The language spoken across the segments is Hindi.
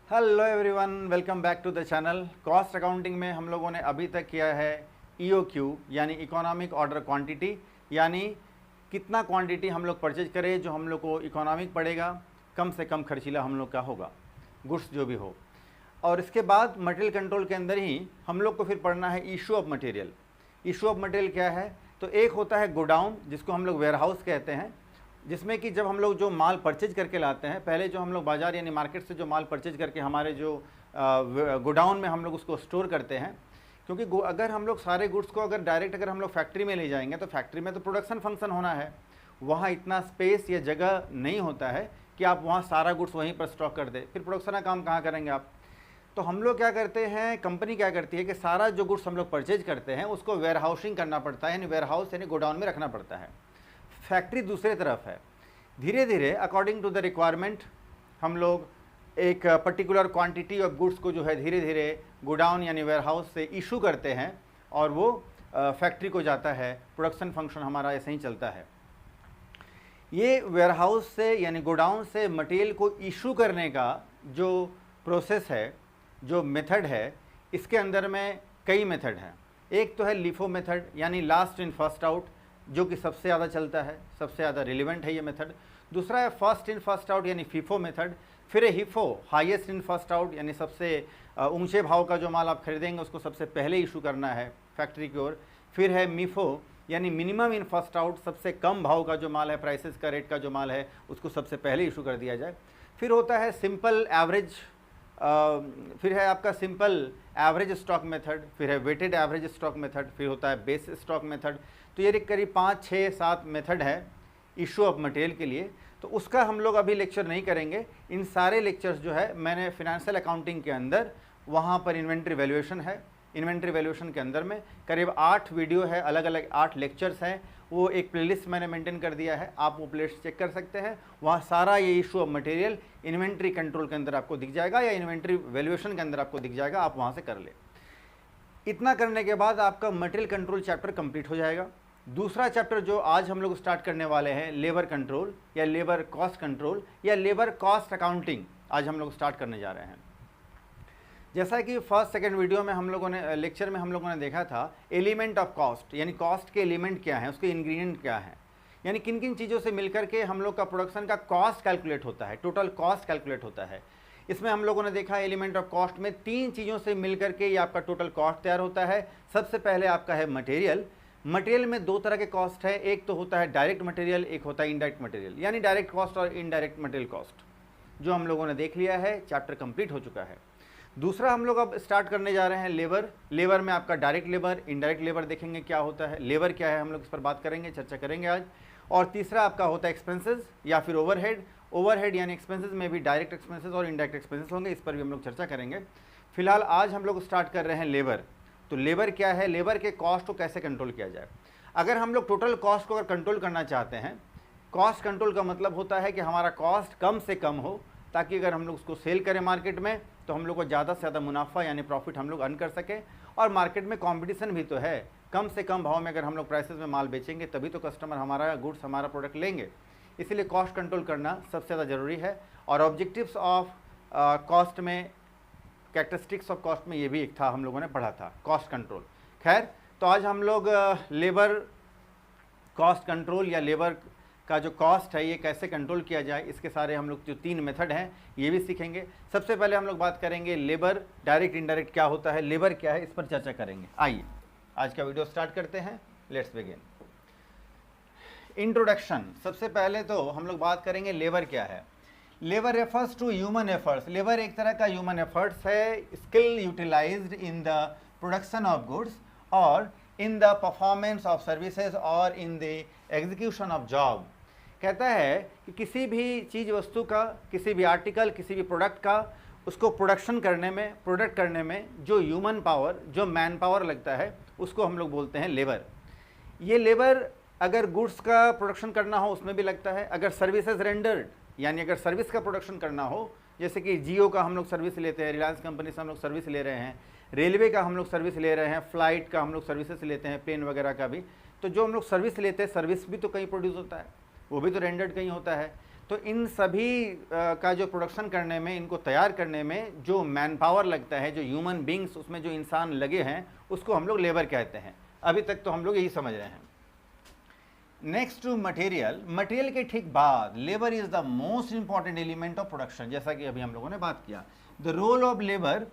Hello everyone, welcome back to the channel. Cost accounting में हम लोगों ने अभी तक किया है EOQ यानी इकोनॉमिक ऑर्डर क्वांटिटी, यानी कितना क्वांटिटी हम लोग परचेज करें जो हम लोग को इकोनॉमिक पड़ेगा, कम से कम खर्चीला हम लोग का होगा, गुड्स जो भी हो। और इसके बाद मटेरियल कंट्रोल के अंदर ही हम लोग को फिर पढ़ना है issue of material. Issue of material क्या है? तो एक होता है गोडाउन, जिसको हम लोग वेयरहाउस कहते हैं, जिसमें कि जब हम लोग जो माल परचेज करके लाते हैं, पहले जो हम लोग बाज़ार यानी मार्केट से जो माल परचेज करके हमारे जो गोडाउन में हम लोग उसको स्टोर करते हैं, क्योंकि अगर हम लोग सारे गुड्स को अगर हम लोग फैक्ट्री में ले जाएंगे तो फैक्ट्री में तो प्रोडक्शन फंक्शन होना है, वहाँ इतना स्पेस या जगह नहीं होता है कि आप वहाँ सारा गुड्स वहीं पर स्टॉक कर दे, फिर प्रोडक्शन का काम कहाँ करेंगे आप। तो हम लोग क्या करते हैं, कंपनी क्या करती है कि सारा जो गुड्स हम लोग परचेज करते हैं उसको वेयर हाउसिंग करना पड़ता है, यानी वेयर हाउस यानी गोडाउन में रखना पड़ता है। फैक्ट्री दूसरे तरफ है। धीरे धीरे अकॉर्डिंग टू द रिक्वायरमेंट हम लोग एक पर्टिकुलर क्वांटिटी ऑफ गुड्स को जो है धीरे धीरे गोडाउन यानी वेयर हाउस से इशू करते हैं और वो फैक्ट्री को जाता है। प्रोडक्शन फंक्शन हमारा ऐसे ही चलता है। ये वेयर हाउस से यानी गोडाउन से मटेरियल को इशू करने का जो प्रोसेस है, जो मेथड है, इसके अंदर में कई मेथड हैं। एक तो है लिफो मेथड यानी लास्ट इन फर्स्ट आउट, जो कि सबसे ज़्यादा चलता है, सबसे ज़्यादा रिलेवेंट है ये मेथड। दूसरा है फर्स्ट इन फर्स्ट आउट यानी फीफो मेथड। फिर है हिफो, हाईएस्ट इन फर्स्ट आउट, यानी सबसे ऊंचे भाव का जो माल आप खरीदेंगे उसको सबसे पहले इशू करना है फैक्ट्री की ओर। फिर है मिफो यानी मिनिमम इन फर्स्ट आउट, सबसे कम भाव का जो माल है, प्राइसेस का रेट का जो माल है, उसको सबसे पहले इशू कर दिया जाए। फिर होता है सिंपल एवरेज, फिर है आपका सिंपल एवरेज स्टॉक मेथड, फिर है वेटेड एवरेज स्टॉक मेथड, फिर होता है बेस स्टॉक मेथड। तो ये करीब 5, 6, 7 मेथड है इशू ऑफ मटेरियल के लिए। तो उसका हम लोग अभी लेक्चर नहीं करेंगे। इन सारे लेक्चर्स जो है मैंने फिनेंशियल अकाउंटिंग के अंदर, वहाँ पर इन्वेंट्री वैल्यूएशन है, इन्वेंट्री वैल्यूएशन के अंदर में करीब 8 वीडियो है, अलग अलग 8 लेक्चर्स हैं। वो एक प्लेलिस्ट मैंने मेंटेन कर दिया है, आप वो प्लेलिस्ट चेक कर सकते हैं। वहाँ सारा ये issue of material inventory control के अंदर आपको दिख जाएगा या इन्वेंट्री वैल्यूएशन के अंदर आपको दिख जाएगा, आप वहाँ से कर ले। इतना करने के बाद आपका मटेरियल कंट्रोल चैप्टर कंप्लीट हो जाएगा। दूसरा चैप्टर जो आज हम लोग स्टार्ट करने वाले हैं, लेबर कंट्रोल या लेबर कॉस्ट कंट्रोल या लेबर कॉस्ट अकाउंटिंग, आज हम लोग स्टार्ट करने जा रहे हैं। जैसा कि फर्स्ट सेकंड वीडियो में हम लोगों ने लेक्चर में हम लोगों ने देखा था, एलिमेंट ऑफ कॉस्ट यानी कॉस्ट के एलिमेंट क्या हैं, उसके इंग्रेडिएंट क्या हैं, यानी किन किन चीज़ों से मिलकर के हम लोग का प्रोडक्शन का कॉस्ट कैलकुलेट होता है, टोटल कॉस्ट कैलकुलेट होता है। इसमें हम लोगों ने देखा एलिमेंट ऑफ कॉस्ट में 3 चीज़ों से मिलकर के ये आपका टोटल कॉस्ट तैयार होता है। सबसे पहले आपका है मटेरियल। मटेरियल में 2 तरह के कॉस्ट है, एक तो होता है डायरेक्ट मटेरियल, एक होता है इनडायरेक्ट मटेरियल, यानी डायरेक्ट कॉस्ट और इनडायरेक्ट मटेरियल कॉस्ट, जो हम लोगों ने देख लिया है, चैप्टर कंप्लीट हो चुका है। दूसरा हम लोग अब स्टार्ट करने जा रहे हैं लेबर। लेबर में आपका डायरेक्ट लेबर, इनडायरेक्ट लेबर देखेंगे क्या होता है, लेबर क्या है, हम लोग इस पर बात करेंगे, चर्चा करेंगे आज। और तीसरा आपका होता है एक्सपेंसेस या फिर ओवरहेड। ओवरहेड यानी एक्सपेंसेस में भी डायरेक्ट एक्सपेंसेस और इनडायरेक्ट एक्सपेंसेस होंगे, इस पर भी हम लोग चर्चा करेंगे। फिलहाल आज हम लोग स्टार्ट कर रहे हैं लेबर। तो लेबर क्या है, लेबर के कॉस्ट को कैसे कंट्रोल किया जाए। अगर हम लोग टोटल कॉस्ट को अगर कंट्रोल करना चाहते हैं, कॉस्ट कंट्रोल का मतलब होता है कि हमारा कॉस्ट कम से कम हो, ताकि अगर हम लोग उसको सेल करें मार्केट में तो हम लोग को ज़्यादा से ज़्यादा मुनाफा यानी प्रॉफिट हम लोग अर्न कर सकें। और मार्केट में कंपटीशन भी तो है, कम से कम भाव में अगर हम लोग प्राइसेस में माल बेचेंगे तभी तो कस्टमर हमारा गुड्स, हमारा प्रोडक्ट लेंगे। इसीलिए कॉस्ट कंट्रोल करना सबसे ज़्यादा ज़रूरी है। और ऑब्जेक्टिव्स ऑफ कॉस्ट में, कैरेक्टरिस्टिक्स ऑफ कॉस्ट में ये भी एक था, हम लोगों ने पढ़ा था कॉस्ट कंट्रोल। खैर, तो आज हम लोग लेबर कॉस्ट कंट्रोल या लेबर का जो कॉस्ट है ये कैसे कंट्रोल किया जाए, इसके सारे हम लोग जो 3 मेथड हैं ये भी सीखेंगे। सबसे पहले हम लोग बात करेंगे लेबर, डायरेक्ट इनडायरेक्ट क्या होता है, लेबर क्या है, इस पर चर्चा करेंगे। आइए आज का वीडियो स्टार्ट करते हैं, लेट्स बिगिन। इंट्रोडक्शन। सबसे पहले तो हम लोग बात करेंगे लेबर क्या है। Labour refers to human efforts. Labour एक तरह का ह्यूमन एफर्ट्स है, skill utilised in the production of goods और in the performance of services और in the execution of job. कहता है कि किसी भी चीज़ वस्तु का, किसी भी आर्टिकल, किसी भी प्रोडक्ट का, उसको प्रोडक्शन करने में, प्रोडक्ट करने में जो ह्यूमन पावर, जो मैन पावर लगता है, उसको हम लोग बोलते हैं लेबर। ये लेबर अगर गुड्स का प्रोडक्शन करना हो उसमें भी लगता है, अगर सर्विसेज रेंडर्ड यानी अगर सर्विस का प्रोडक्शन करना हो, जैसे कि जियो का हम लोग सर्विस लेते हैं, रिलायंस कंपनी से हम लोग सर्विस ले रहे हैं, रेलवे का हम लोग सर्विस ले रहे हैं, फ्लाइट का हम लोग सर्विसेज लेते हैं, प्लेन वगैरह का भी। तो जो हम लोग सर्विस लेते हैं, सर्विस भी तो कहीं प्रोड्यूस होता है, वो भी तो रेंडर्ड कहीं होता है। तो इन सभी का जो प्रोडक्शन करने में, इनको तैयार करने में जो मैन पावर लगता है, जो ह्यूमन बींग्स उसमें जो इंसान लगे हैं, उसको हम लोग लेबर कहते हैं। अभी तक तो हम लोग यही समझ रहे हैं। नेक्स्ट टू मटेरियल, मटेरियल के ठीक बाद labour is the most important element of production. जैसा कि अभी हम लोगों ने बात किया, the role of labour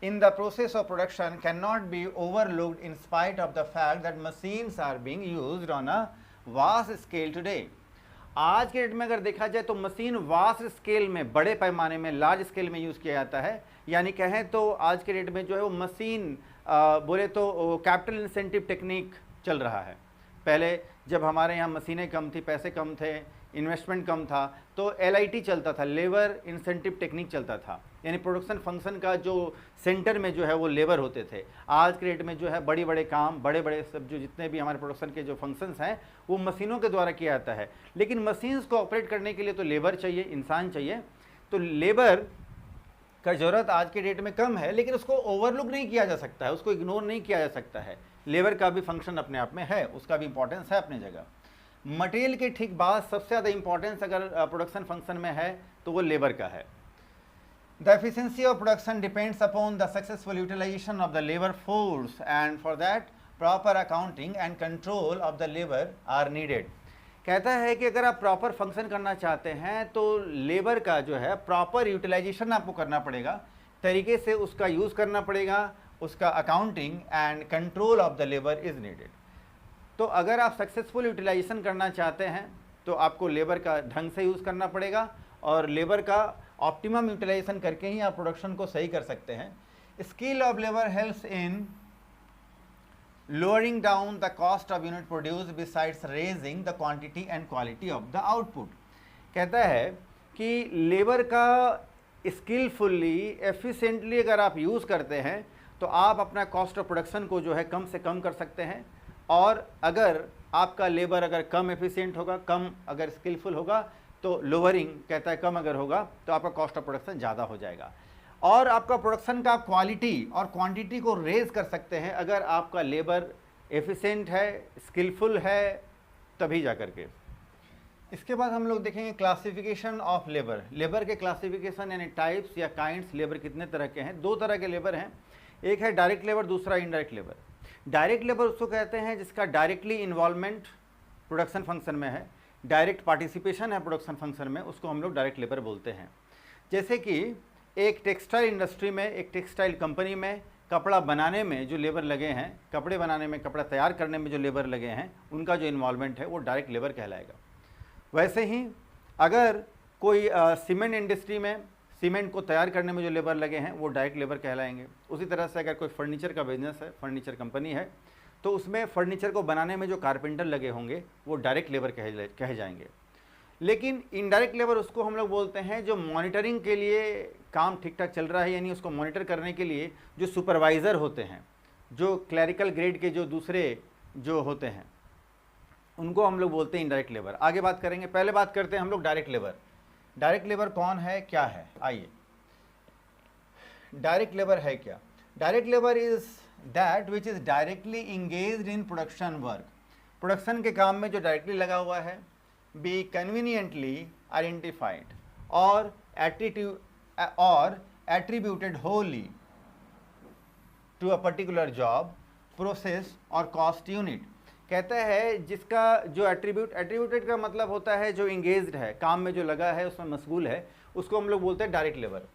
in the process of production cannot be overlooked in spite of the fact that machines are being used on a vast scale today। आज के डेट में अगर देखा जाए तो मशीन वास्ट स्केल में, बड़े पैमाने में, लार्ज स्केल में यूज़ किया जाता है। यानी कहें तो आज के डेट में जो है वो मशीन बोले तो कैपिटल इंसेंटिव टेक्निक चल रहा है। पहले जब हमारे यहाँ मशीनें कम थी, पैसे कम थे, इन्वेस्टमेंट कम था, तो LIT चलता था, लेबर इंसेंटिव टेक्निक चलता था। यानी प्रोडक्शन फंक्शन का जो सेंटर में जो है वो लेबर होते थे। आज के डेट में जो है बड़े बड़े काम, बड़े बड़े सब जो जितने भी हमारे प्रोडक्शन के जो फंक्शंस हैं वो मशीनों के द्वारा किया जाता है। लेकिन मशीन्स को ऑपरेट करने के लिए तो लेबर चाहिए, इंसान चाहिए। तो लेबर का ज़रूरत आज के डेट में कम है, लेकिन उसको ओवरलुक नहीं किया जा सकता है, उसको इग्नोर नहीं किया जा सकता है। लेबर का भी फंक्शन अपने आप में है, उसका भी इंपॉर्टेंस है अपनी जगह। मटेरियल के ठीक बाद सबसे ज़्यादा इंपॉर्टेंस अगर प्रोडक्शन फंक्शन में है तो वो लेबर का है। The efficiency of production depends upon the successful utilisation of the labour force and for that proper accounting and control of the labour are needed. कहता है कि अगर आप प्रॉपर फंक्शन करना चाहते हैं तो लेबर का जो है प्रॉपर यूटिलाइजेशन आपको करना पड़ेगा, तरीके से उसका यूज़ करना पड़ेगा, उसका accounting and control of the labour is needed. तो अगर आप सक्सेसफुल यूटिलाइजेशन करना चाहते हैं तो आपको लेबर का ढंग से यूज़ करना पड़ेगा, और लेबर का ऑप्टिमम यूटिलाइजेशन करके ही आप प्रोडक्शन को सही कर सकते हैं। Skill of labour helps in lowering down the cost of unit produce besides raising the quantity and quality of the output. कहता है कि लेबर का स्किलफुली, एफिशिएंटली अगर आप यूज़ करते हैं तो आप अपना कॉस्ट ऑफ प्रोडक्शन को जो है कम से कम कर सकते हैं। और अगर आपका लेबर अगर कम एफिशिएंट होगा, कम अगर स्किलफुल होगा, तो लोअरिंग कहता है कम अगर होगा तो आपका कॉस्ट ऑफ प्रोडक्शन ज़्यादा हो जाएगा। और आपका प्रोडक्शन का क्वालिटी और क्वांटिटी को रेज कर सकते हैं अगर आपका लेबर एफिशिएंट है, स्किलफुल है, तभी जा कर के। इसके बाद हम लोग देखेंगे क्लासिफिकेशन ऑफ लेबर। लेबर के क्लासिफिकेशन यानी टाइप्स या काइंड्स, लेबर कितने तरह के हैं। दो तरह के लेबर हैं, एक है डायरेक्ट लेबर, दूसरा इनडायरेक्ट लेबर। डायरेक्ट लेबर उसको कहते हैं जिसका डायरेक्टली इन्वॉल्वमेंट प्रोडक्शन फंक्शन में है, डायरेक्ट पार्टिसिपेशन है प्रोडक्शन फंक्शन में, उसको हम लोग डायरेक्ट लेबर बोलते हैं। जैसे कि एक टेक्सटाइल इंडस्ट्री में, एक टेक्सटाइल कंपनी में कपड़ा बनाने में जो लेबर लगे हैं, कपड़े बनाने में, कपड़ा तैयार करने में जो लेबर लगे हैं, उनका जो इन्वॉल्वमेंट है वो डायरेक्ट लेबर कहलाएगा। वैसे ही अगर कोई सीमेंट इंडस्ट्री में सीमेंट को तैयार करने में जो लेबर लगे हैं वो डायरेक्ट लेबर कहलाएंगे। उसी तरह से अगर कोई फर्नीचर का बिजनेस है, फर्नीचर कंपनी है, तो उसमें फर्नीचर को बनाने में जो कारपेंटर लगे होंगे वो डायरेक्ट लेबर कहे जाएंगे। लेकिन इनडायरेक्ट लेबर उसको हम लोग बोलते हैं जो मॉनिटरिंग के लिए काम ठीक ठाक चल रहा है, यानी उसको मॉनिटर करने के लिए जो सुपरवाइज़र होते हैं, जो क्लरिकल ग्रेड के जो दूसरे जो होते हैं, उनको हम लोग बोलते हैं इनडायरेक्ट लेबर। आगे बात करेंगे, पहले बात करते हैं हम लोग डायरेक्ट लेबर। डायरेक्ट लेबर कौन है, क्या है, आइए। डायरेक्ट लेबर है क्या? Direct labour is that which is directly engaged in production work. Production के काम में जो डायरेक्टली लगा हुआ है, बी कन्वीनियंटली आइडेंटिफाइड और attributed wholly to a particular job, process और कॉस्ट यूनिट। कहता है जिसका जो एट्रीब्यूटेड का मतलब होता है जो इंगेज्ड है, काम में जो लगा है, उसमें मशगूल है, उसको हम लोग बोलते हैं direct labour.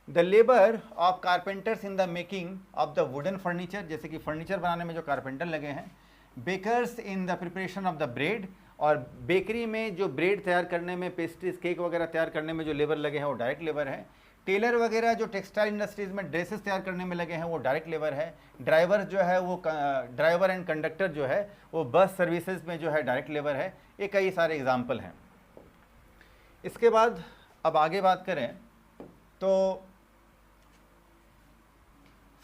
The labour of carpenters in the making of the wooden furniture, जैसे कि फर्नीचर बनाने में जो कारपेंटर लगे हैं। Bakers in the preparation of the bread, और बेकरी में जो ब्रेड तैयार करने में, पेस्ट्रीज, केक वगैरह तैयार करने में जो लेबर लगे हैं वो डायरेक्ट लेबर है। टेलर वगैरह जो टेक्सटाइल इंडस्ट्रीज़ में ड्रेसेस तैयार करने में लगे हैं वो डायरेक्ट लेबर है। ड्राइवर जो है वो ड्राइवर एंड कंडक्टर जो है वो बस सर्विसेज में जो है डायरेक्ट लेबर है। ये कई सारे एग्जाम्पल हैं। इसके बाद अब आगे बात करें तो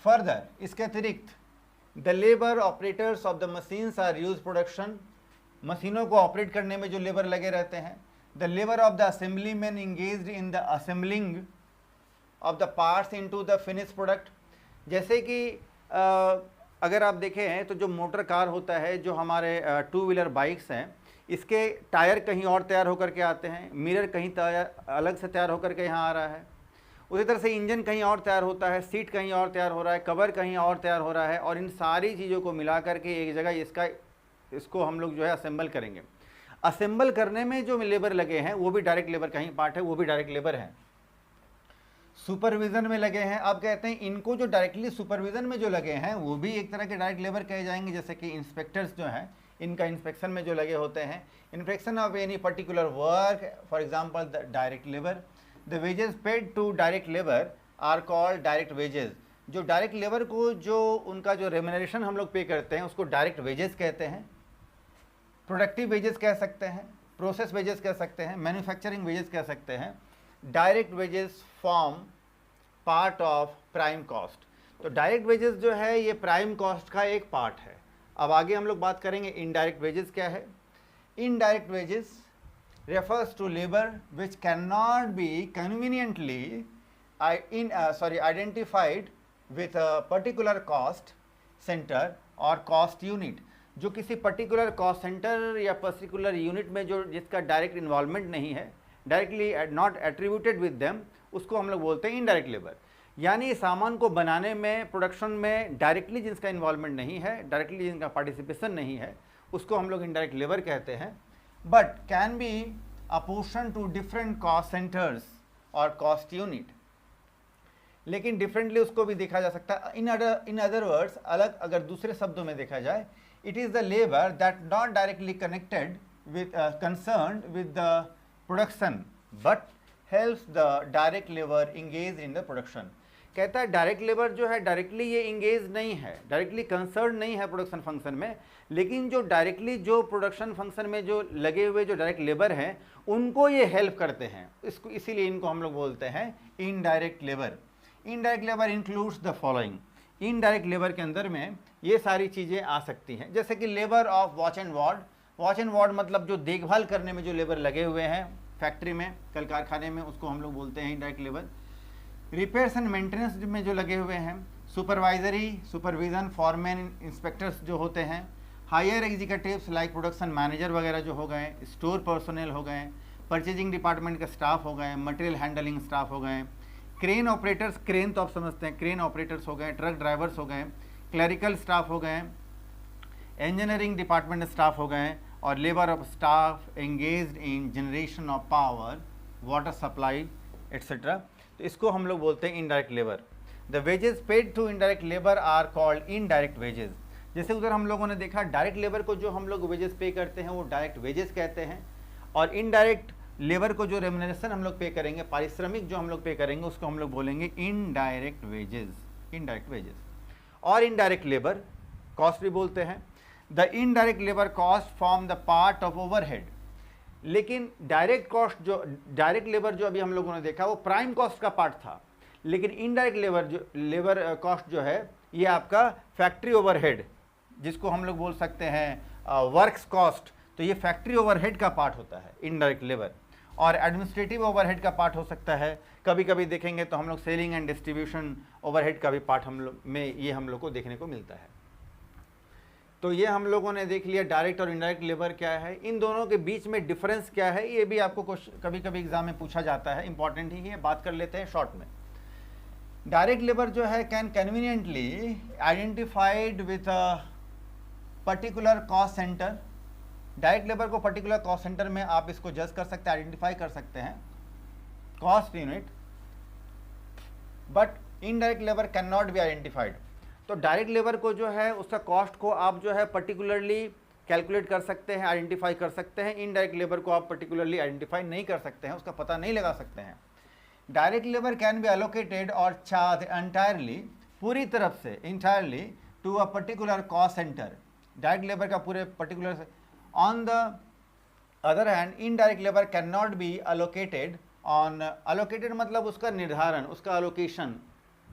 फर्दर इसके अतिरिक्त the labour operators of the machines are use production, मशीनों को ऑपरेट करने में जो लेबर लगे रहते हैं। The labour of the assembly man engaged in the assembling of the parts into the finish product. जैसे कि अगर आप देखें तो जो मोटर कार होता है, जो हमारे टू व्हीलर बाइक्स हैं, इसके टायर कहीं और तैयार होकर के आते हैं, मिरर कहीं अलग से तैयार होकर के यहाँ आ रहा है, उसी तरह से इंजन कहीं और तैयार होता है, सीट कहीं और तैयार हो रहा है, कवर कहीं और तैयार हो रहा है, और इन सारी चीज़ों को मिला करके एक जगह इसको हम लोग जो है असेंबल करेंगे। असेंबल करने में जो लेबर लगे हैं वो भी डायरेक्ट लेबर का ही पार्ट है, वो भी डायरेक्ट लेबर है। सुपरविज़न में लगे हैं, अब कहते हैं इनको जो डायरेक्टली सुपरविज़न में जो लगे हैं वो भी एक तरह के डायरेक्ट लेबर कहे जाएंगे, जैसे कि इंस्पेक्टर्स जो हैं इनका इंस्पेक्शन में जो लगे होते हैं, inspection of any particular work, for example the direct labour. The wages paid to direct labour are called direct wages. जो डायरेक्ट लेबर को जो उनका जो रेम्यूनरेशन हम लोग पे करते हैं उसको डायरेक्ट वेजेस कहते हैं। प्रोडक्टिव वेजेस कह सकते हैं, प्रोसेस वेजेस कह सकते हैं, मैन्युफैक्चरिंग वेजेस कह सकते हैं। Direct wages form part of prime cost. तो डायरेक्ट वेजेस जो है ये प्राइम कॉस्ट का एक पार्ट है। अब आगे हम लोग बात करेंगे इनडायरेक्ट वेजेस क्या है। Indirect wages refers to labor which cannot be conveniently identified with a particular cost center or cost unit। जो किसी पर्टिकुलर कॉस्ट सेंटर या पर्टिकुलर यूनिट में जो जिसका डायरेक्ट इन्वॉल्वमेंट नहीं है, directly not attributed with them, उसको हम लोग बोलते हैं इनडायरेक्ट लेबर। यानी सामान को बनाने में, प्रोडक्शन में डायरेक्टली जिसका इन्वॉल्वमेंट नहीं है, डायरेक्टली जिनका पार्टिसिपेशन नहीं है, उसको हम लोग इनडायरेक्ट लेबर कहते हैं। But can be apportion to different cost centres और कॉस्ट यूनिट। लेकिन डिफरेंटली उसको भी देखा जा सकता है। इन अदर वर्ड्स, अलग अगर दूसरे शब्दों में देखा जाए, it is the labour that not directly connected with concerned with the production but helps the direct labour engage in the production. कहता है डायरेक्ट लेबर जो है डायरेक्टली ये इंगेज नहीं है, डायरेक्टली कंसर्न नहीं है प्रोडक्शन फंक्शन में, लेकिन जो डायरेक्टली जो प्रोडक्शन फंक्शन में जो लगे हुए जो डायरेक्ट लेबर हैं उनको ये हेल्प करते हैं, इसको इसीलिए इनको हम लोग बोलते हैं indirect labour. Indirect labour includes the following. Indirect labour के अंदर में ये सारी चीज़ें आ सकती हैं, जैसे कि labour of watch and ward. Watch and ward मतलब जो देखभाल करने में जो लेबर लगे हुए हैं फैक्ट्री में, कल कारखाने में, उसको हम लोग बोलते हैं indirect labour. Repairs and maintenance में जो लगे हुए हैं, सुपरविज़न, फॉरमैन, इंस्पेक्टर्स जो होते हैं, higher executives like production manager वगैरह जो हो गए, स्टोर पर्सनल हो गए, परचेजिंग डिपार्टमेंट के स्टाफ हो गए, मटेरियल हैंडलिंग स्टाफ हो गए, क्रेन ऑपरेटर्स, क्रेन तो आप समझते हैं, क्रेन ऑपरेटर्स हो गए, ट्रक ड्राइवर्स हो गए, क्लरिकल स्टाफ हो गए, इंजीनियरिंग डिपार्टमेंट स्टाफ हो गए, और labour of staff engaged in generation of power, water supply etcetera. तो इसको हम लोग बोलते हैं indirect labour. The wages paid to indirect labour are called indirect wages. जैसे उधर हम लोगों ने देखा डायरेक्ट लेबर को जो हम लोग वेजेस पे करते हैं वो डायरेक्ट वेजेस कहते हैं, और इनडायरेक्ट लेबर को जो रेम्यूनरेशन हम लोग पे करेंगे, पारिश्रमिक जो हम लोग पे करेंगे, उसको हम लोग बोलेंगे इनडायरेक्ट वेजेस। इनडायरेक्ट वेजेस और इनडायरेक्ट लेबर कॉस्ट भी बोलते हैं। The indirect labour cost form the part of overhead. लेकिन डायरेक्ट कॉस्ट जो डायरेक्ट लेबर जो अभी हम लोगों ने देखा वो प्राइम कॉस्ट का पार्ट था, लेकिन इनडायरेक्ट लेबर कॉस्ट जो है ये आपका फैक्ट्री ओवरहेड, जिसको हम लोग बोल सकते हैं वर्क्स कॉस्ट, तो ये फैक्ट्री ओवरहेड का पार्ट होता है इनडायरेक्ट लेबर। और एडमिनिस्ट्रेटिव ओवरहेड का पार्ट हो सकता है, कभी कभी देखेंगे तो हम लोग सेलिंग एंड डिस्ट्रीब्यूशन ओवरहेड का भी पार्ट हम लोग में ये हम लोग को देखने को मिलता है। तो ये हम लोगों ने देख लिया डायरेक्ट और इनडायरेक्ट लेबर क्या है, इन दोनों के बीच में डिफरेंस क्या है, ये भी आपको कभी कभी एग्जाम में पूछा जाता है, इंपॉर्टेंट ही है, बात कर लेते हैं शॉर्ट में। डायरेक्ट लेबर जो है can conveniently identified with a particular cost centre. Direct labour को पर्टिकुलर कॉस्ट सेंटर में आप इसको जज कर सकते हैं, आइडेंटिफाई कर सकते हैं cost unit, but indirect labour can not be identified. तो डायरेक्ट लेबर को जो है उसका कॉस्ट को आप जो है पर्टिकुलरली कैलकुलेट कर सकते हैं, आइडेंटिफाई कर सकते हैं। इनडायरेक्ट लेबर को आप पर्टिकुलरली आइडेंटिफाई नहीं कर सकते हैं, उसका पता नहीं लगा सकते हैं। Direct labour can be allocated और चार्ज एंटायरली, पूरी तरफ से entirely to a particular cost centre. Direct labour का पूरे particular. On the other hand indirect labour can not be allocated on, allocated मतलब उसका निर्धारण, उसका अलोकेशन,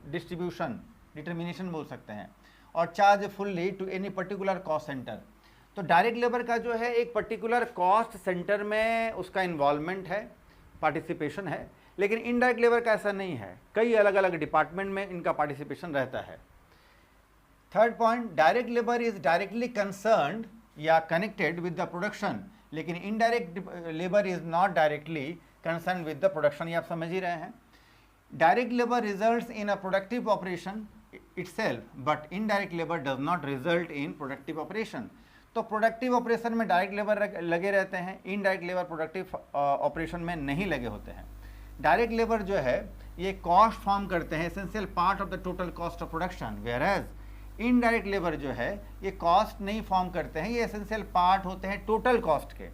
डिस्ट्रीब्यूशन, डिटर्मिनेशन बोल सकते हैं, और charge fully to any particular cost centre. तो डायरेक्ट लेबर का जो है एक पर्टिकुलर कॉस्ट सेंटर में उसका इन्वॉल्वमेंट है, पार्टिसिपेशन है, लेकिन इनडायरेक्ट लेबर का ऐसा नहीं है, कई अलग अलग डिपार्टमेंट में इनका पार्टिसिपेशन रहता है। Third point, direct labour is directly concerned या कनेक्टेड विद द प्रोडक्शन लेकिन indirect labour is not directly concern with the production, ये आप समझ ही रहे हैं। Direct labour results in a productive operation itself, but indirect labor does not result in productive operation। तो प्रोडक्टिव ऑपरेशन में डायरेक्ट लेबर लगे रहते हैं, इनडायरेक्ट लेबर प्रोडक्टिव ऑपरेशन में नहीं लगे होते हैं। डायरेक्ट लेबर जो है ये कॉस्ट फॉर्म करते हैं, essential part of the total cost of production, whereas indirect labour जो है ये कॉस्ट नहीं फॉर्म करते हैं, ये एसेंशियल पार्ट होते हैं टोटल कॉस्ट के।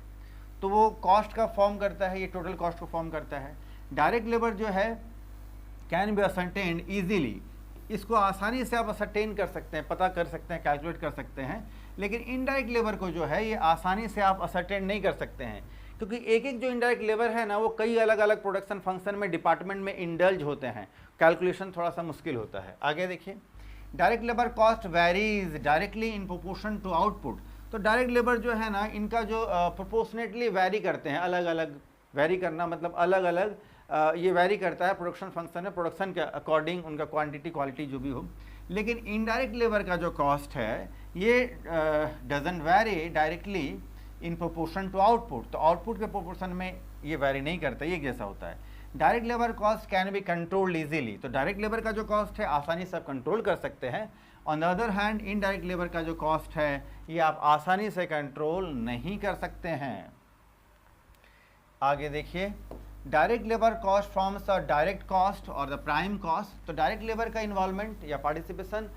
तो वो कॉस्ट का फॉर्म करता है, ये टोटल कॉस्ट को फॉर्म करता है। डायरेक्ट लेबर जो है कैन बी असर्टेन्ड ईजिली, इसको आसानी से आप असर्टेन कर सकते हैं, पता कर सकते हैं, कैलकुलेट कर सकते हैं। लेकिन इनडायरेक्ट लेबर को जो है ये आसानी से आप असर्टेन नहीं कर सकते हैं, क्योंकि एक एक जो इनडायरेक्ट लेबर है ना वो कई अलग अलग प्रोडक्शन फंक्शन में, डिपार्टमेंट में इंडल्ज होते हैं, कैलकुलेशन थोड़ा सा मुश्किल होता है। आगे देखिए, direct labour cost varies directly in proportion to output. तो डायरेक्ट लेबर जो है ना इनका जो प्रोपोर्शनेटली वेरी करते हैं, अलग अलग वेरी करना मतलब अलग अलग ये वेरी करता है प्रोडक्शन फंक्शन में, प्रोडक्शन के अकॉर्डिंग उनका क्वांटिटी क्वालिटी जो भी हो। लेकिन इनडायरेक्ट लेबर का जो कॉस्ट है ये doesn't vary directly in proportion to output. तो आउटपुट के प्रोपोर्शन में ये वेरी नहीं करता, ये जैसा होता है। Direct labour cost can be controlled easily. तो डायरेक्ट लेबर का जो कॉस्ट है आसानी से आप कंट्रोल कर सकते हैं। On the other hand indirect labour का जो कॉस्ट है ये आप आसानी से कंट्रोल नहीं कर सकते हैं। आगे देखिए, direct labour cost forms a direct cost और द प्राइम कॉस्ट। तो डायरेक्ट लेबर का इन्वॉल्वमेंट या पार्टिसिपेशन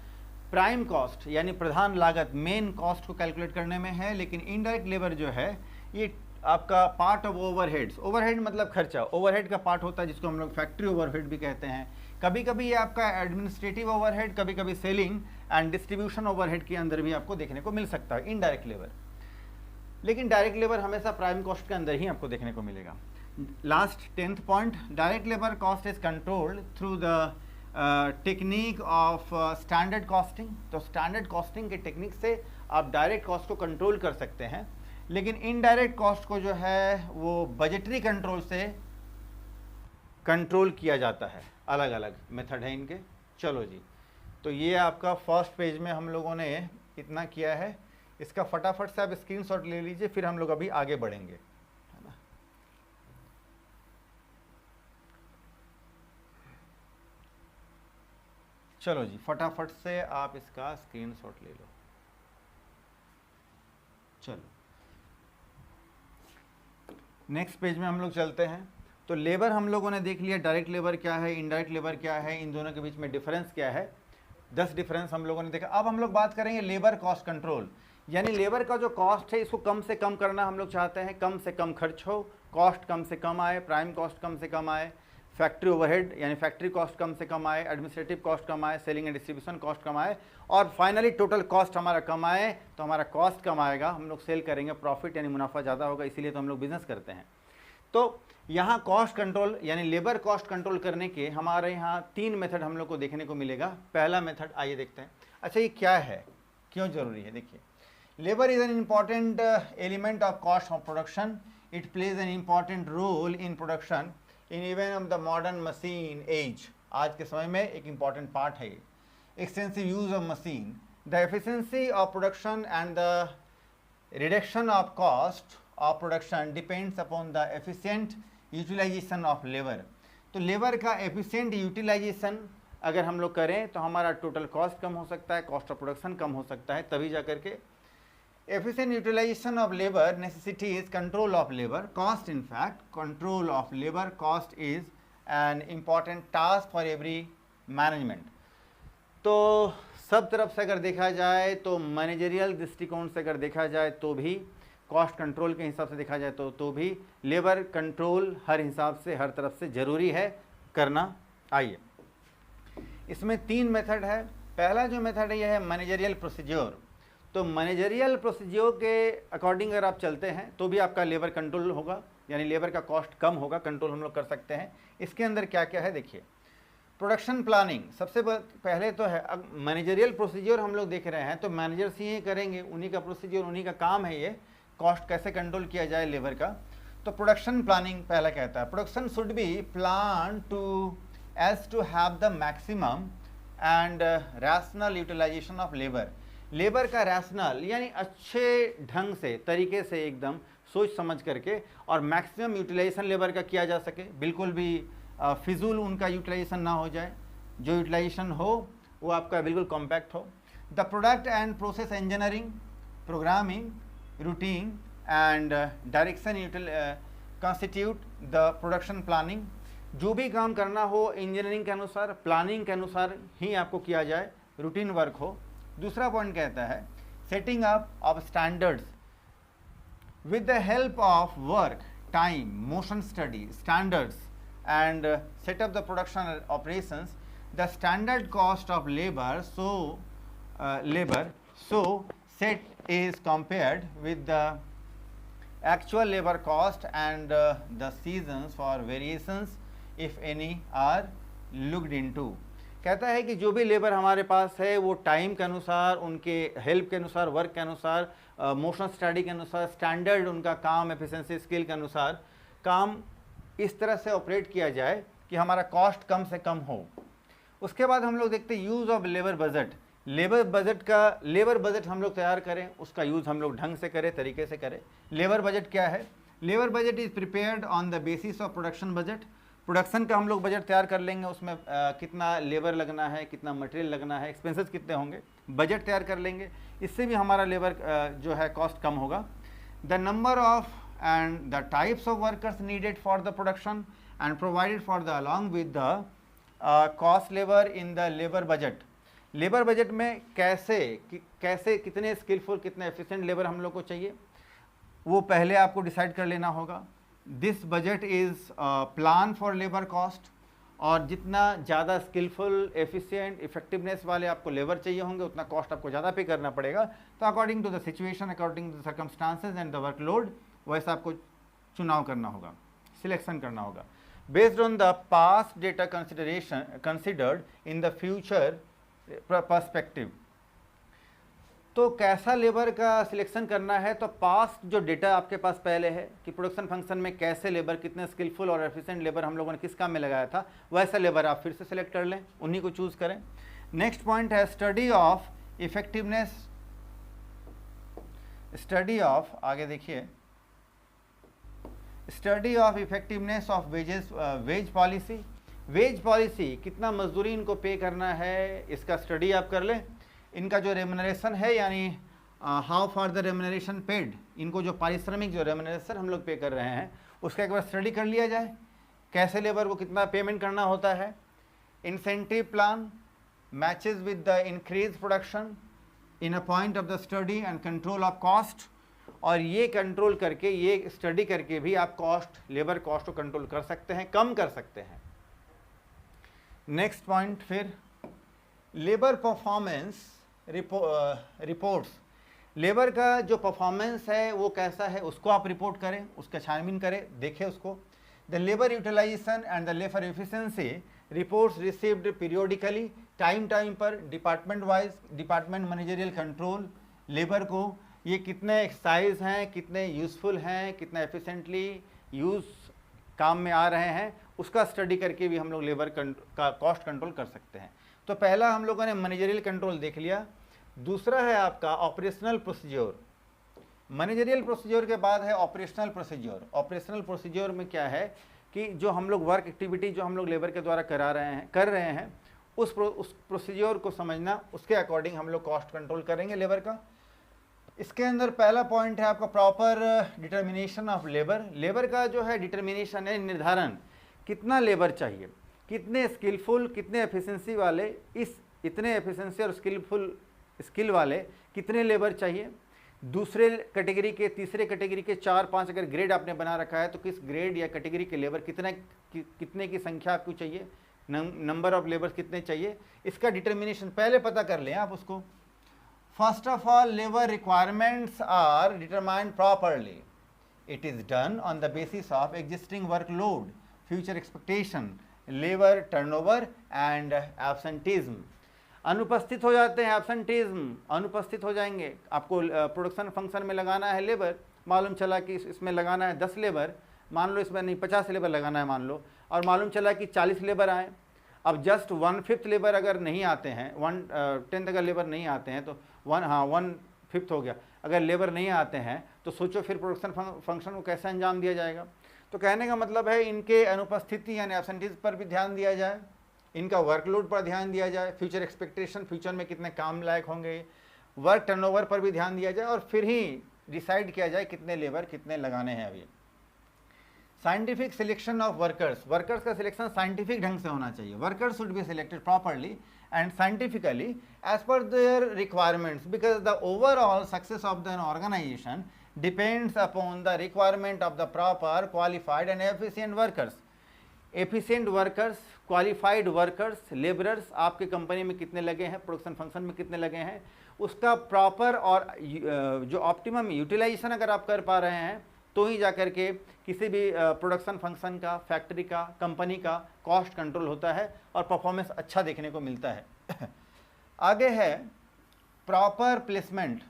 प्राइम कॉस्ट यानी प्रधान लागत, मेन कॉस्ट को कैलकुलेट करने में है। लेकिन इनडायरेक्ट लेबर जो है ये आपका पार्ट ऑफ ओवरहेड्स, ओवरहेड मतलब खर्चा, ओवरहेड का पार्ट होता है जिसको हम लोग फैक्ट्री ओवरहेड भी कहते हैं। कभी कभी ये आपका एडमिनिस्ट्रेटिव ओवरहेड, कभी कभी सेलिंग एंड डिस्ट्रीब्यूशन ओवरहेड के अंदर भी आपको देखने को मिल सकता है इनडायरेक्ट लेबर। लेकिन डायरेक्ट लेबर हमेशा प्राइम कॉस्ट के अंदर ही आपको देखने को मिलेगा। Last 10th point, direct labour cost is controlled through the technique of standard costing. तो स्टैंडर्ड कॉस्टिंग के टेक्निक से आप डायरेक्ट कॉस्ट को कंट्रोल कर सकते हैं। लेकिन इनडायरेक्ट कॉस्ट को जो है वो बजटरी कंट्रोल से कंट्रोल किया जाता है, अलग अलग मेथड है इनके। चलो जी, तो ये आपका फर्स्ट पेज में हम लोगों ने इतना किया है। इसका फटाफट से आप स्क्रीनशॉट ले लीजिए, फिर हम लोग अभी आगे बढ़ेंगे, है ना। चलो जी, फटाफट से आप इसका स्क्रीनशॉट ले लो। चलो नेक्स्ट पेज में हम लोग चलते हैं। तो लेबर हम लोगों ने देख लिया, डायरेक्ट लेबर क्या है, इनडायरेक्ट लेबर क्या है, इन दोनों के बीच में डिफरेंस क्या है, 10 डिफरेंस हम लोगों ने देखा। अब हम लोग बात करेंगे लेबर कॉस्ट कंट्रोल, यानी लेबर का जो कॉस्ट है इसको कम से कम करना हम लोग चाहते हैं, कम से कम खर्च हो, कॉस्ट कम से कम आए, प्राइम कॉस्ट कम से कम आए, फैक्ट्री ओवरहेड यानी फैक्ट्री कॉस्ट कम से कम आए, एडमिनिस्ट्रेटिव कॉस्ट कम आए, सेलिंग एंड डिस्ट्रीब्यूशन कॉस्ट कम आए, और फाइनली टोटल कॉस्ट हमारा कम आए। तो हमारा कॉस्ट कम आएगा, हम लोग सेल करेंगे, प्रॉफिट यानी मुनाफा ज़्यादा होगा, इसीलिए तो हम लोग बिजनेस करते हैं। तो यहाँ कॉस्ट कंट्रोल यानी लेबर कॉस्ट कंट्रोल करने के हमारे यहाँ 3 मेथड हम लोग को देखने को मिलेगा। पहला मेथड आइए देखते हैं। अच्छा, ये क्या है, क्यों जरूरी है? देखिए, labour is an important element of cost of production. It plays an important role in production in even of the modern machine age. आज के समय में एक इम्पॉर्टेंट पार्ट है extensive use of machine, the efficiency of production and the reduction of cost of production depends upon the efficient utilisation of labour. तो लेबर का एफिशिएंट यूटिलाइजेशन अगर हम लोग करें तो हमारा टोटल कॉस्ट कम हो सकता है, कॉस्ट ऑफ प्रोडक्शन कम हो सकता है, तभी जा करके efficient utilization of labor necessitates control of labor cost. In fact, control of labor cost is an important task for every management. तो सब तरफ से अगर देखा जाए तो मैनेजरियल दृष्टिकोण से अगर देखा जाए तो भी, कॉस्ट कंट्रोल के हिसाब से देखा जाए तो भी लेबर कंट्रोल हर हिसाब से हर तरफ से ज़रूरी है करना। आइए, इसमें 3 मेथड है। पहला जो मेथड है यह है मैनेजरियल प्रोसीजर। तो मैनेजरियल प्रोसीजर के अकॉर्डिंग अगर आप चलते हैं तो भी आपका लेबर कंट्रोल होगा, यानी लेबर का कॉस्ट कम होगा, कंट्रोल हम लोग कर सकते हैं। इसके अंदर क्या क्या है देखिए। प्रोडक्शन प्लानिंग सबसे पहले तो है। अब मैनेजरियल प्रोसीजर हम लोग देख रहे हैं तो मैनेजर्स ही करेंगे, उन्हीं का प्रोसीजर, उन्हीं का काम है ये कॉस्ट कैसे कंट्रोल किया जाए लेबर का। तो प्रोडक्शन प्लानिंग पहला कहता है production should be plan to as to have the maximum and rational utilisation of labour. Labour का रैशनल यानी अच्छे ढंग से, तरीके से एकदम सोच समझ करके, और मैक्सिमम यूटिलाइजेशन लेबर का किया जा सके, बिल्कुल भी फिजूल उनका यूटिलाइजेशन ना हो जाए, जो यूटिलाइजेशन हो वो आपका बिल्कुल कॉम्पैक्ट हो। The product and process engineering, programming, routine and direction constitute the production planning. जो भी काम करना हो इंजीनियरिंग के अनुसार, प्लानिंग के अनुसार ही आपको किया जाए, रूटीन वर्क हो। दूसरा पॉइंट कहता है setting up of standards with the help of work, time, motion study, standards and set up the production operations, the standard cost of labor so set is compared with the actual labor cost and the seasons for variations if any are looked into। कहता है कि जो भी लेबर हमारे पास है वो टाइम के अनुसार, उनके हेल्प के अनुसार, वर्क के अनुसार, मोशन स्टडी के अनुसार, स्टैंडर्ड उनका काम, एफिशिएंसी, स्किल के अनुसार काम इस तरह से ऑपरेट किया जाए कि हमारा कॉस्ट कम से कम हो। उसके बाद हम लोग देखते हैं use of labour budget. Labour budget हम लोग तैयार करें, उसका यूज़ हम लोग ढंग से करें, तरीके से करें। लेबर बजट क्या है? Labour budget is prepared on the basis of production budget. Production का हम लोग बजट तैयार कर लेंगे, उसमें कितना लेबर लगना है, कितना मटेरियल लगना है, एक्सपेंसेस कितने होंगे, बजट तैयार कर लेंगे। इससे भी हमारा लेबर जो है कॉस्ट कम होगा। The number of and the types of workers needed for the production and provided for the along with the cost labour in the labour budget. Labour budget में कैसे कितने स्किलफुल, कितने एफिशिएंट लेबर हम लोग को चाहिए, वो पहले आपको डिसाइड कर लेना होगा। This budget is plan for labour cost, और जितना ज़्यादा स्किलफुल, एफिशिएंट, इफेक्टिवनेस वाले आपको लेबर चाहिए होंगे उतना कॉस्ट आपको ज़्यादा पे करना पड़ेगा। तो according to the situation, according to the circumstances and the workload, वैसा आपको चुनाव करना होगा, सिलेक्शन करना होगा। Based on the past data considered in the future perspective. तो कैसा लेबर का सिलेक्शन करना है? तो पास्ट जो डेटा आपके पास पहले है कि प्रोडक्शन फंक्शन में कैसे लेबर, कितने स्किलफुल और एफिशिएंट लेबर हम लोगों ने किस काम में लगाया था, वैसा लेबर आप फिर से सिलेक्ट कर लें, उन्हीं को चूज़ करें। नेक्स्ट पॉइंट है study of effectiveness. Study of, आगे देखिए, study of effectiveness of wage policy. Wage policy, कितना मजदूरी इनको पे करना है, इसका स्टडी आप कर लें। इनका जो रेमुनरेशन है, यानी how for the remuneration paid, इनको जो पारिश्रमिक, जो रेमुनरेशन हम लोग पे कर रहे हैं, उसका एक बार स्टडी कर लिया जाए, कैसे लेबर को कितना पेमेंट करना होता है। Incentive plan matches with the increase production in a point of the study and control of cost. और ये कंट्रोल करके, ये स्टडी करके भी आप कॉस्ट, लेबर कॉस्ट को कंट्रोल कर सकते हैं, कम कर सकते हैं। नेक्स्ट पॉइंट फिर लेबर परफॉर्मेंस रिपोर्ट्स। लेबर का जो परफॉर्मेंस है वो कैसा है, उसको आप रिपोर्ट करें, उसका छानबीन करें, देखें उसको। The labour utilisation and the labour efficiency reports received periodically, time पर, department wise, department managerial control. Labour को ये कितने एक्साइज हैं, कितने यूज़फुल हैं, कितने एफिशिएंटली यूज़ काम में आ रहे हैं, उसका स्टडी करके भी हम लोग लेबर का कॉस्ट कंट्रोल कर सकते हैं। तो पहला हम लोगों ने मैनेजरियल कंट्रोल देख लिया। दूसरा है आपका ऑपरेशनल प्रोसीजर। मैनेजरियल प्रोसीजर के बाद है ऑपरेशनल प्रोसीजर। ऑपरेशनल प्रोसीजर में क्या है कि जो हम लोग वर्क एक्टिविटी जो हम लोग लेबर के द्वारा कर रहे हैं उस प्रोसीजर को समझना, उसके अकॉर्डिंग हम लोग कॉस्ट कंट्रोल करेंगे लेबर का। इसके अंदर पहला पॉइंट है आपका proper determination of labour. Labour का जो है डिटर्मिनेशन है, निर्धारण, कितना लेबर चाहिए, कितने स्किलफुल, कितने एफिशिएंसी वाले, इतने एफिशिएंसी और स्किल वाले कितने लेबर चाहिए। दूसरे कैटेगरी के, तीसरे कैटेगरी के 4-5 अगर ग्रेड आपने बना रखा है तो किस ग्रेड या कैटेगरी के लेबर कितने की संख्या आपको चाहिए, नंबर ऑफ लेबर कितने चाहिए, इसका डिटर्मिनेशन पहले पता कर लें आप उसको। First of all, labour requirements are determined properly. It is done on the basis of existing workload, future expectation, labour turnover and absenteeism. अनुपस्थित हो जाते हैं, एब्सेंटिज्म, अनुपस्थित हो जाएंगे। आपको प्रोडक्शन फंक्शन में लगाना है लेबर, मालूम चला कि इसमें लगाना है 10 लेबर, मान लो इसमें नहीं 50 लेबर लगाना है मान लो, और मालूम चला कि 40 लेबर आए। अब जस्ट 1/5 लेबर अगर नहीं आते हैं, 1/10 अगर लेबर नहीं आते हैं तो 1/5 हो गया। अगर लेबर नहीं आते हैं तो सोचो फिर प्रोडक्शन फंक्शन को कैसे अंजाम दिया जाएगा। तो कहने का मतलब है इनके अनुपस्थिति यानी एब्सेंटीज पर भी ध्यान दिया जाए, इनका वर्कलोड पर ध्यान दिया जाए, फ्यूचर एक्सपेक्टेशन, फ्यूचर में कितने काम लायक होंगे, वर्क टर्नओवर पर भी ध्यान दिया जाए और फिर ही डिसाइड किया जाए कितने लेबर कितने लगाने हैं। अभी scientific selection of workers, workers का सिलेक्शन साइंटिफिक ढंग से होना चाहिए। Workers should be selected properly and scientifically as per their requirements, because the overall success of the organization depends upon the requirement of the proper qualified and efficient workers. Efficient workers, qualified workers, laborers आपके कंपनी में कितने लगे हैं, प्रोडक्शन फंक्शन में कितने लगे हैं, उसका प्रॉपर और जो ऑप्टिमम यूटिलाइजेशन अगर आप कर पा रहे हैं तो ही जाकर के किसी भी प्रोडक्शन फंक्शन का, फैक्ट्री का, कंपनी का कॉस्ट कंट्रोल होता है और परफॉर्मेंस अच्छा देखने को मिलता है। आगे है प्रॉपर प्लेसमेंट।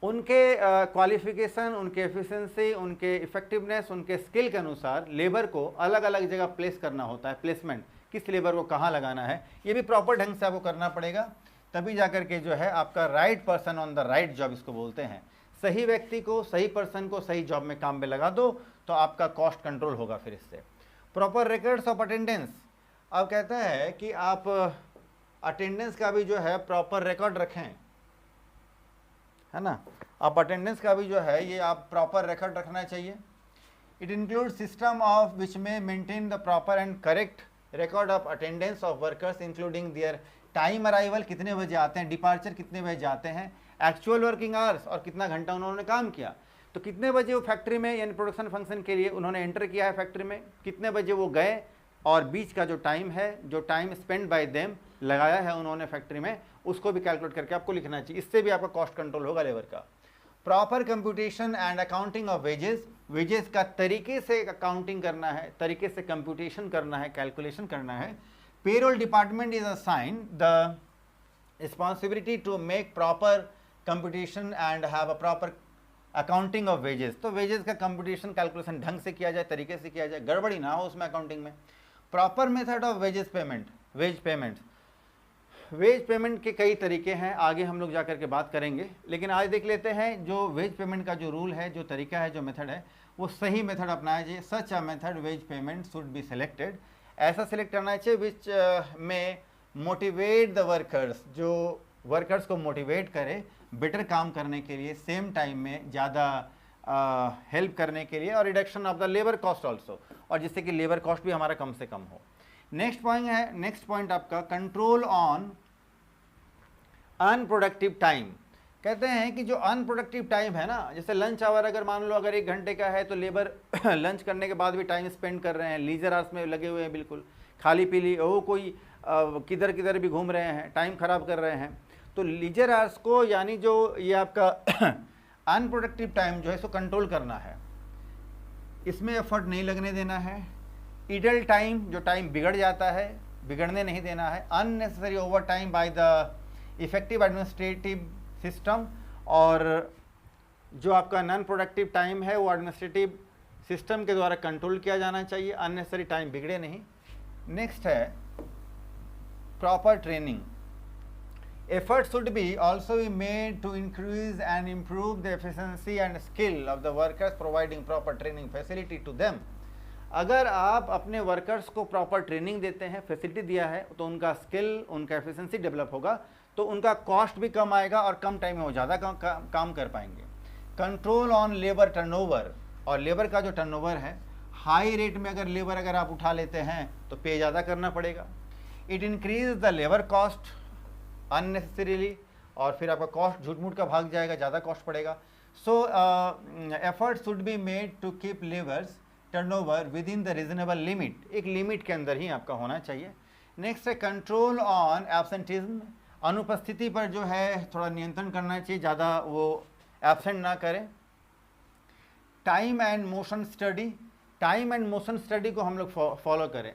उनके क्वालिफिकेशन, उनके एफिशिएंसी, उनके इफेक्टिवनेस, उनके स्किल के अनुसार लेबर को अलग अलग जगह प्लेस करना होता है। प्लेसमेंट, किस लेबर को कहाँ लगाना है, ये भी प्रॉपर ढंग से आपको करना पड़ेगा, तभी जाकर के जो है आपका right person on the right job इसको बोलते हैं। सही व्यक्ति को, सही पर्सन को सही जॉब में काम में लगा दो तो आपका कॉस्ट कंट्रोल होगा। फिर इससे प्रॉपर रिकॉर्ड्स ऑफ अटेंडेंस। अब कहता है कि आप अटेंडेंस का भी जो है प्रॉपर रिकॉर्ड रखें, है ना। आप अटेंडेंस का भी जो है ये आप प्रॉपर रिकॉर्ड रखना चाहिए। It include system of which में maintain the proper and correct record of attendance of workers including their time arrival, कितने बजे आते हैं, डिपार्चर कितने बजे जाते हैं, एक्चुअल वर्किंग आवर्स और कितना घंटा उन्होंने काम किया, तो कितने बजे वो फैक्ट्री में यानी प्रोडक्शन फंक्शन के लिए उन्होंने एंटर किया है फैक्ट्री में, कितने बजे वो गए और बीच का जो टाइम है, जो टाइम स्पेंड बाय देम लगाया है उन्होंने फैक्ट्री में, उसको भी कैलकुलेट करके आपको लिखना चाहिए। इससे भी आपका कॉस्ट कंट्रोल होगा लेबर का। Proper computation and accounting of wages, wages का तरीके से अकाउंटिंग करना है, तरीके से कंप्यूटेशन करना है, कैलकुलेशन करना है। Payroll department is assigned the responsibility to make proper computation and have a proper accounting of wages. तो वेजेस का कंप्यूटेशन कैलकुलेशन ढंग से किया जाए, तरीके से किया जाए, गड़बड़ी ना हो उसमें अकाउंटिंग में। Proper method of wages payment, wage payment, wage payment के कई तरीके हैं, आगे हम लोग जाकर के बात करेंगे, लेकिन आज देख लेते हैं जो वेज पेमेंट का जो रूल है, जो तरीका है, जो मेथड है, वो सही मेथड अपनाया जाए। Such a method wage payment should be selected, ऐसा सिलेक्ट करना चाहिए विच में मोटिवेट द वर्कर्स, जो वर्कर्स को मोटिवेट करे बेटर काम करने के लिए, सेम टाइम में ज़्यादा हेल्प करने के लिए, और reduction of the labour cost also, और जिससे कि लेबर कॉस्ट भी हमारा कम से कम हो। नेक्स्ट पॉइंट है, नेक्स्ट पॉइंट आपका कंट्रोल ऑन अनप्रोडक्टिव टाइम। कहते हैं कि जो अनप्रोडक्टिव टाइम है ना, जैसे लंच आवर अगर मान लो अगर 1 घंटे का है तो लेबर लंच करने के बाद भी टाइम स्पेंड कर रहे हैं, लीजर आवर्स में लगे हुए हैं, बिल्कुल खाली पीली, वो कोई किधर किधर भी घूम रहे हैं, टाइम ख़राब कर रहे हैं। तो लीजर आवर्स को यानी जो ये आपका अनप्रोडक्टिव टाइम जो है इसको कंट्रोल करना है, इसमें एफर्ट नहीं लगने देना है। इडल टाइम, जो टाइम बिगड़ जाता है, बिगड़ने नहीं देना है। Unnecessary over time by the effective administrative system, और जो आपका नॉन प्रोडक्टिव टाइम है वो एडमिनिस्ट्रेटिव सिस्टम के द्वारा कंट्रोल किया जाना चाहिए, अननेसेसरी टाइम बिगड़े नहीं। नेक्स्ट है proper training. Efforts should be also be made to increase and improve the efficiency and skill of the workers, providing proper training facility to them. अगर आप अपने वर्कर्स को प्रॉपर ट्रेनिंग देते हैं, फैसिलिटी दिया है, तो उनका स्किल, उनका एफिशिएंसी डेवलप होगा, तो उनका कॉस्ट भी कम आएगा और कम टाइम में वो ज़्यादा काम कर पाएंगे। कंट्रोल ऑन लेबर टर्नओवर, और लेबर का जो टर्नओवर है, हाई रेट में अगर लेबर अगर आप उठा लेते हैं तो पे ज़्यादा करना पड़ेगा। It increase the labour cost unnecessarily, और फिर आपका कॉस्ट झूठ मूठ का भाग जाएगा, ज़्यादा कॉस्ट पड़ेगा। So effort should be made to keep labours turnover within the reasonable limit, एक लिमिट के अंदर ही आपका होना चाहिए। नेक्स्ट है कंट्रोल ऑन एब्सेंटिज्म, अनुपस्थिति पर जो है थोड़ा नियंत्रण करना चाहिए, ज़्यादा वो एब्सेंट ना करें। Time and motion study, time and motion study को हम लोग फॉलो करें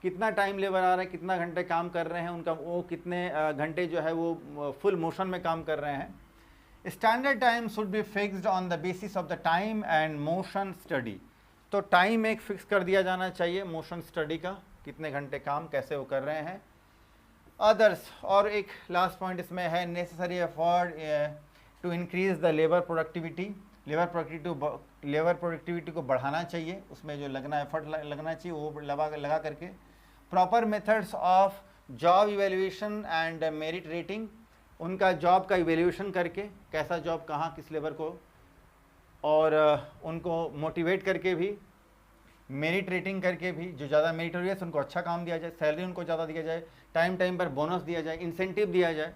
कितना टाइम लेबर आ रहा है, कितना घंटे काम कर रहे हैं, उनका वो कितने घंटे जो है वो फुल मोशन में काम कर रहे हैं। Standard time should be fixed on the basis of the time and motion study, तो टाइम एक फिक्स कर दिया जाना चाहिए मोशन स्टडी का, कितने घंटे काम कैसे वो कर रहे हैं। अदर्स, और एक लास्ट पॉइंट इसमें है necessary effort to increase the labour productivity, labour productivity को बढ़ाना चाहिए, उसमें जो लगना एफर्ट लगना चाहिए वो लगा करके। Proper methods of job evaluation and merit rating, उनका जॉब का इवेल्यूएशन करके कैसा जॉब कहाँ किस लेबर को, और उनको मोटिवेट करके भी, मेरिट रेटिंग करके भी, जो ज़्यादा मेरिटोरियस उनको अच्छा काम दिया जाए, सैलरी उनको ज़्यादा दिया जाए, टाइम पर बोनस दिया जाए, इंसेंटिव दिया जाए।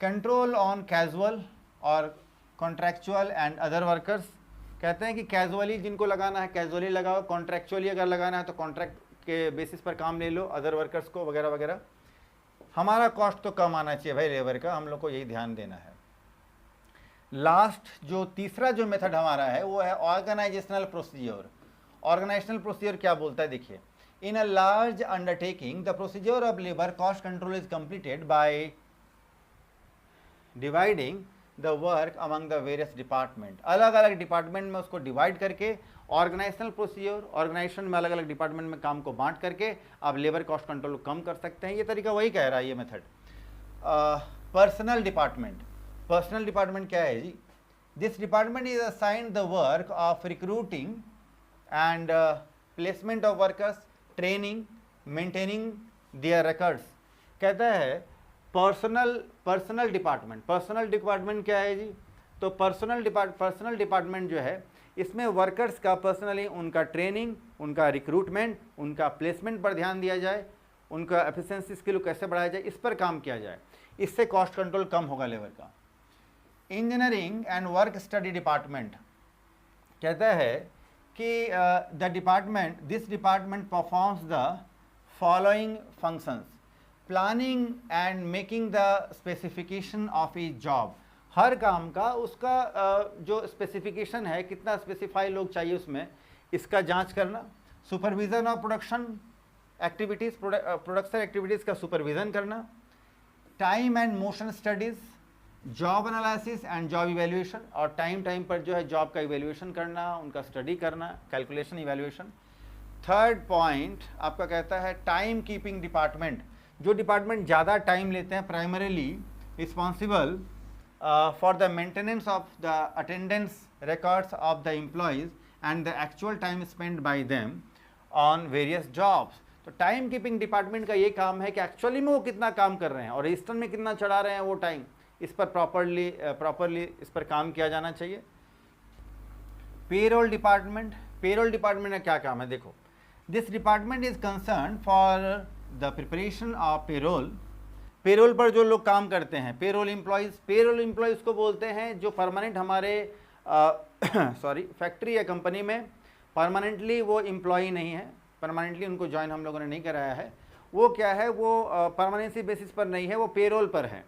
कंट्रोल ऑन कैजुअल और कॉन्ट्रैक्चुअल एंड अदर वर्कर्स, कहते हैं कि कैजुअली जिनको लगाना है कैजुअली लगाओ, कॉन्ट्रैक्चुअली अगर लगाना है तो कॉन्ट्रैक्ट के बेसिस पर काम ले लो, अदर वर्कर्स को वगैरह वगैरह। हमारा कॉस्ट तो कम आना चाहिए भाई लेबर का, हम लोग को यही ध्यान देना है। लास्ट जो तीसरा जो मेथड हमारा है वो है ऑर्गेनाइजेशनल प्रोसीजर। ऑर्गेनाइजेशनल प्रोसीजर क्या बोलता है, देखिए, in a large undertaking the procedure of labour cost control is completed by dividing the work among the various department. अलग अलग डिपार्टमेंट में उसको डिवाइड करके ऑर्गेनाइजेशनल प्रोसीजर, ऑर्गेनाइजेशन में अलग अलग डिपार्टमेंट में काम को बांट करके आप लेबर कॉस्ट कंट्रोल को कम कर सकते हैं। ये तरीका वही कह रहा है ये method. Personal department, personal department क्या है जी, this department is assigned the work of recruiting and placement of workers, training, maintaining their records. कहता है पर्सनल डिपार्टमेंट क्या है जी, तो पर्सनल डिपार्टमेंट जो है इसमें वर्कर्स का पर्सनली उनका ट्रेनिंग, उनका रिक्रूटमेंट, उनका प्लेसमेंट पर ध्यान दिया जाए, उनका एफिशिएंसी स्किल कैसे बढ़ाया जाए, इस पर काम किया जाए। इससे कॉस्ट कंट्रोल कम होगा लेबर का। Engineering and work study department कहता है कि this department performs the following functions, planning and making the specification of a job. हर काम का उसका जो स्पेसिफिकेशन है, कितना स्पेसिफाई लोग चाहिए उसमें, इसका जांच करना। Supervision of production activities, production activities का सुपरविजन करना। Time and motion studies, job analysis and job evaluation, और टाइम पर जो है जॉब का इवेल्यूएशन करना, उनका स्टडी करना, कैलकुलेशन, इवेल्यूएशन। थर्ड पॉइंट आपका कहता है टाइम कीपिंग डिपार्टमेंट, जो डिपार्टमेंट ज़्यादा टाइम लेते हैं, primarily responsible for the maintenance of the attendance records of the employees and the actual time spend by them on various jobs. तो टाइम कीपिंग डिपार्टमेंट का ये काम है कि एक्चुअली में वो कितना काम कर रहे हैं और रजिस्टर में कितना चढ़ा रहे हैं वो टाइम, इस पर प्रॉपरली इस पर काम किया जाना चाहिए। पेरोल डिपार्टमेंट का क्या काम है, देखो, this department is concern for the preparation of payroll पर जो लोग काम करते हैं, पेरोल एम्प्लॉयज़ को बोलते हैं जो परमानेंट हमारे फैक्ट्री या कंपनी में परमानेंटली वो एम्प्लॉई नहीं है, परमानेंटली उनको ज्वाइन हम लोगों ने नहीं कराया है। वो क्या है, वो परमानेंसी बेसिस पर नहीं है, वो पेरोल पर है।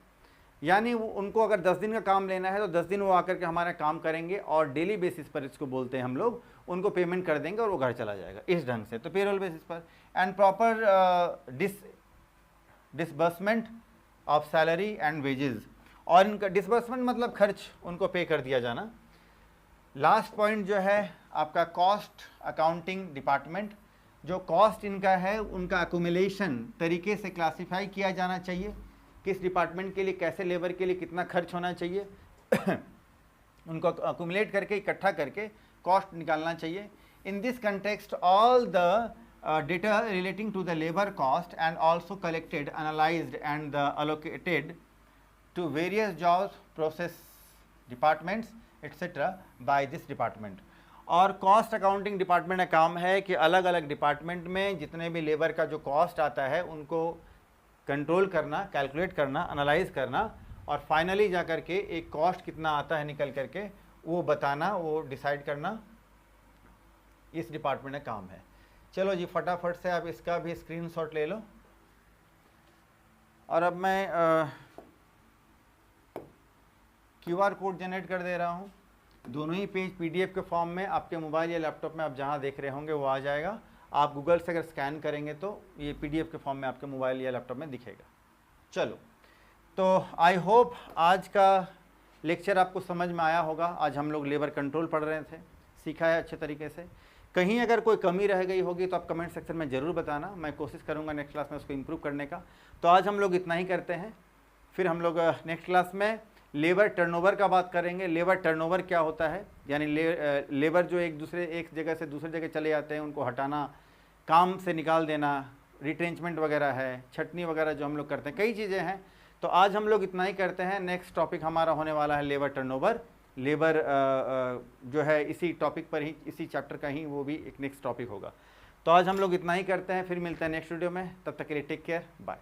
यानी उनको अगर 10 दिन का काम लेना है तो 10 दिन वो आकर के हमारा काम करेंगे और डेली बेसिस पर, इसको बोलते हैं हम लोग, उनको पेमेंट कर देंगे और वो घर चला जाएगा, इस ढंग से। तो पेरोल बेसिस पर। And proper disbursement of salary and wages, और इनका डिसबर्समेंट मतलब खर्च उनको पे कर दिया जाना। लास्ट पॉइंट जो है आपका कॉस्ट अकाउंटिंग डिपार्टमेंट, जो कॉस्ट इनका है उनका अकुमुलेशन तरीके से क्लासिफाई किया जाना चाहिए, किस डिपार्टमेंट के लिए, कैसे लेबर के लिए कितना खर्च होना चाहिए उनको अकुमुलेट करके, इकट्ठा करके कॉस्ट निकालना चाहिए। In this context all the data relating to the labor cost and also collected, analyzed and allocated to various jobs, process departments etc. by this department। और कॉस्ट अकाउंटिंग डिपार्टमेंट का काम है कि अलग अलग डिपार्टमेंट में जितने भी लेबर का जो कॉस्ट आता है उनको कंट्रोल करना, कैलकुलेट करना, एनालाइज करना, और फाइनली जा कर के एक कॉस्ट कितना आता है निकल करके वो बताना, वो डिसाइड करना, इस डिपार्टमेंट का काम है। चलो जी, फटाफट से आप इसका भी स्क्रीनशॉट ले लो। और अब मैं QR कोड जनरेट कर दे रहा हूँ। दोनों ही पेज PDF के फॉर्म में आपके मोबाइल या लैपटॉप में आप जहाँ देख रहे होंगे वो आ जाएगा। आप गूगल से अगर स्कैन करेंगे तो ये PDF के फॉर्म में आपके मोबाइल या लैपटॉप में दिखेगा। चलो, तो आई होप आज का लेक्चर आपको समझ में आया होगा। आज हम लोग लेबर कंट्रोल पढ़ रहे थे, सीखा है अच्छे तरीके से। कहीं अगर कोई कमी रह गई होगी तो आप कमेंट सेक्शन में ज़रूर बताना, मैं कोशिश करूंगा नेक्स्ट क्लास में उसको इम्प्रूव करने का। तो आज हम लोग इतना ही करते हैं, फिर हम लोग नेक्स्ट क्लास में लेबर टर्नओवर का बात करेंगे। लेबर टर्नओवर क्या होता है, यानी लेबर जो एक जगह से दूसरी जगह चले जाते हैं उनको हटाना, काम से निकाल देना, रिट्रेंचमेंट वगैरह है, छटनी वगैरह जो हम लोग करते हैं, कई चीज़ें हैं। तो आज हम लोग इतना ही करते हैं। नेक्स्ट टॉपिक हमारा होने वाला है लेबर टर्नओवर। लेबर जो है इसी टॉपिक पर ही, इसी चैप्टर का ही वो भी एक नेक्स्ट टॉपिक होगा। तो आज हम लोग इतना ही करते हैं, फिर मिलते हैं नेक्स्ट वीडियो में। तब तक के लिए टेक केयर, बाय।